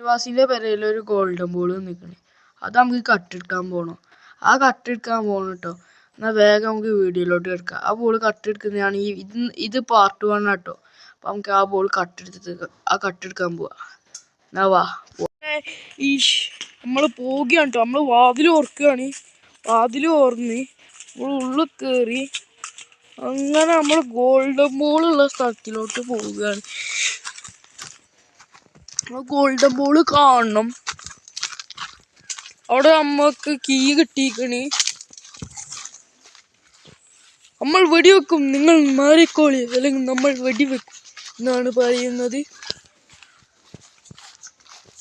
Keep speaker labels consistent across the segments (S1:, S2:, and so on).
S1: അയൽവാസിൻ്റെ പെരയിൽ ഒരു golden ball നിൽക്കണേ. അത് നമുക്ക് കട്ടെടുക്കാൻ പോകണം. ആ കട്ടെടുക്കാൻ പോകണം കേട്ടോ. എന്നാൽ വേഗം നമുക്ക് വീഡിയോയിലോട്ട് കിടക്കാം. ആ ബോൾ കട്ടെടുക്കുന്നതാണ് ഇത് പാർട്ട് 1 കേട്ടോ. അപ്പം നമുക്ക് ആ ബോൾ കട്ടെടുക്കാൻ പോവാം. എന്നാ വാ. നമ്മൾ പോവുകയാണ് കേട്ടോ. നമ്മൾ വാതിൽ ഓർക്കുകയാണ്. വാതിൽ ഓർന്ന് നമ്മൾ ഉള്ളിൽ കയറി അങ്ങനെ നമ്മൾ ഗോൾഡൻ ബോളുള്ള സ്ഥലത്തിലോട്ട് പോവുകയാണ്. ഗോൾഡൻ ബോൾ കാണണം. അവിടെ നമ്മക്ക് കീ കിട്ടിക്കണ്. നമ്മൾ വെടിവെക്കും, നിങ്ങൾ മാറിക്കോളി, അല്ലെങ്കിൽ നമ്മൾ വെടിവെക്കും എന്നാണ് പറയുന്നത്.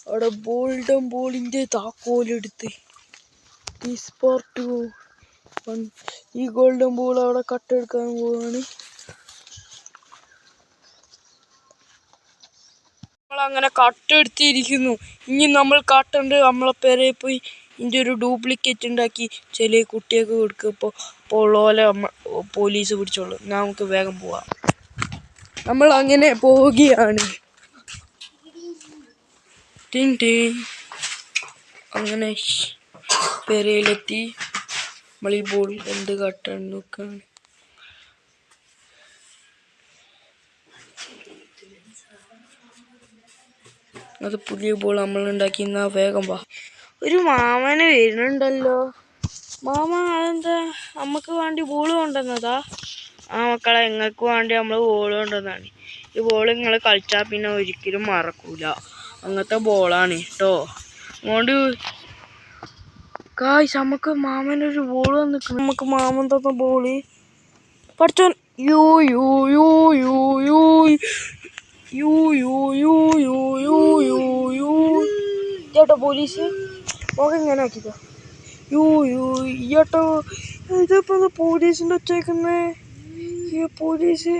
S1: അവിടെ ഗോൾഡൻ ബോളിന്റെ താക്കോലെടുത്ത് ഈ ഗോൾഡൻ ബോൾ അവിടെ കട്ടെടുക്കാൻ പോവാണ്. നമ്മളങ്ങനെ കട്ടെടുത്തിരിക്കുന്നു. ഇനി നമ്മൾ കട്ടുണ്ട് നമ്മളെ പേരെ പോയി ഇതിൻ്റെ ഒരു ഡ്യൂപ്ലിക്കേറ്റ് ഉണ്ടാക്കി ചില കുട്ടിയൊക്കെ കൊടുക്കും. ഇപ്പോൾ ഓലെ പോലീസ് പിടിച്ചോളൂ. നമുക്ക് വേഗം പോവാം. നമ്മൾ അങ്ങനെ പോവുകയാണ്. അങ്ങനെ പെരയിലെത്തി നമ്മൾ ഈ ബോൾ എന്ത് കട്ടാൻ നോക്കാണ്. അത് പുതിയ ബോൾ നമ്മൾ ഉണ്ടാക്കി. എന്നാ വേഗം വാ. ഒരു മാമന് വരുന്നുണ്ടല്ലോ. മാമ അതെന്താ നമുക്ക് വേണ്ടി ബോൾ കൊണ്ടുവന്നതാ? ആ മക്കളെ, നിങ്ങൾക്ക് വേണ്ടി നമ്മൾ ബോൾ കൊണ്ടുവന്നതാണ്. ഈ ബോൾ നിങ്ങൾ കളിച്ചാൽ പിന്നെ ഒരിക്കലും മറക്കൂല. അങ്ങനത്തെ ബോളാണ് കേട്ടോ. അതുകൊണ്ട് ഗായ്സ്, നമുക്ക് മാമനൊരു ബോൾ വന്നിട്ടുണ്ട്. നമുക്ക് മാമൻ തന്ന ബോള് പഠിച്ചോൻ. You you you you you you you you you you you you ചേട്ടോ പോലീസ് മുഖം ഇങ്ങനെ ആക്കിക്കോ. യൂ യൂ ചേട്ടോ, ഇതിപ്പോ പോലീസിന്റെ ഒച്ചേക്കുന്നേ. ഈ പോലീസ്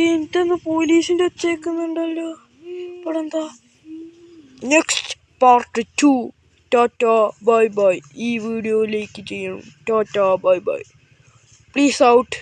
S1: എന്തെന്ന് പോലീസിന്റെ ഒച്ചേക്കുന്നുണ്ടല്ലോ. ഇവിടെ എന്താ? Next part 2. Tata bye bye. ഈ വീഡിയോ ലൈക്ക് ചെയ്യണം. Tata bye bye. Please out.